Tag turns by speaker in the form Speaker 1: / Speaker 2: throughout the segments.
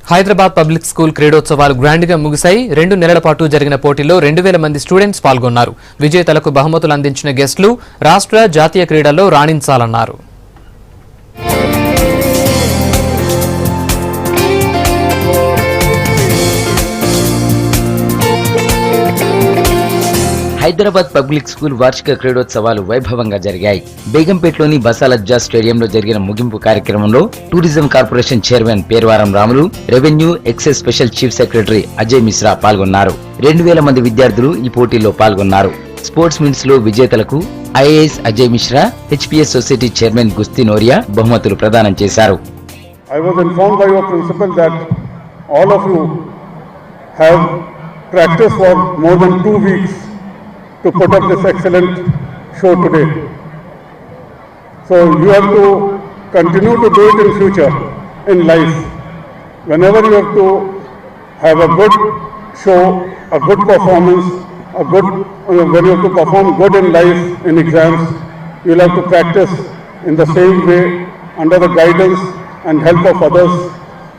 Speaker 1: Hyderabad public school క్రీడోత్సవాలు grand గా ముగిశాయి. 2 నెలల పాటు జరిగిన పోటీలో 2000 మంది స్టూడెంట్స్ పాల్గొన్నారు. విజేతలకు బహుమతులు అందించిన గెస్టులు రాష్ట్ర, జాతీయ క్రీడల్లో రాణించాలన్నారు.
Speaker 2: హైదరాబాద్ పబ్లిక్ స్కూల్ వార్షిక క్రీడోత్సవాలు వైభవంగా జరిగాయి. బేగంపేటలోని బసాలజ్జా స్టేడియంలో జరిగిన ముగింపు కార్యక్రమంలో tourism corporation chairman Pervaram Ramulu, revenue excise special chief secretary Ajay Mishra పాల్గొన్నారు. 2000 మంది విద్యార్థులు ఈ పోటీల్లో పాల్గొన్నారు. స్పోర్ట్స్ మీట్స్ లో విజేతలకు IAS Ajay Mishra, HPS society chairman గుస్తీ నోరియా బహుమతులు ప్రదానం చేశారు.
Speaker 3: I was informed by your principal that all of you have practiced for more than 2 weeks to put up this excellent show today. So you have to continue to do it in future, in life. Whenever you have to have a good show, a good performance, when you have to perform good in life, in exams, you will have to practice in the same way under the guidance and help of others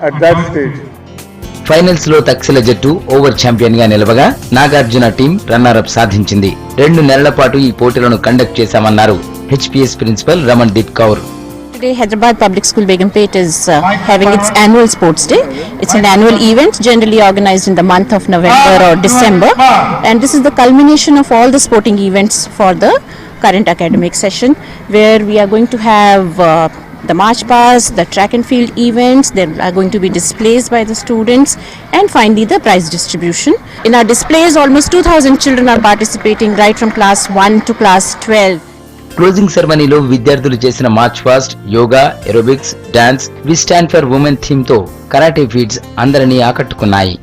Speaker 3: at that stage.
Speaker 2: Finals లో తక్షిల జట్టు over champion గా నిలవగా Nagarjuna team runner up సాధించింది. 2 నెలల పాటు ఈ పోటీలను conduct చేశామన్నారు HPS principal Ramandeep Kaur.
Speaker 4: Today Hyderabad Public School Begumpet is having its annual sports day. It's an annual event generally organized in the month of November or December, and this is the culmination of all the sporting events for the current academic session, where we are going to have the march past, the track and field events. There are going to be displays by the students, and finally the prize distribution. In our displays, almost 2000 children are participating right from class 1 to class 12.
Speaker 2: Closing సెరమనీలో విద్యార్థులు చేసిన march past, yoga, aerobics, dance, we stand for women theme తో karate feats అందరినీ ఆకట్టుకున్నాయి.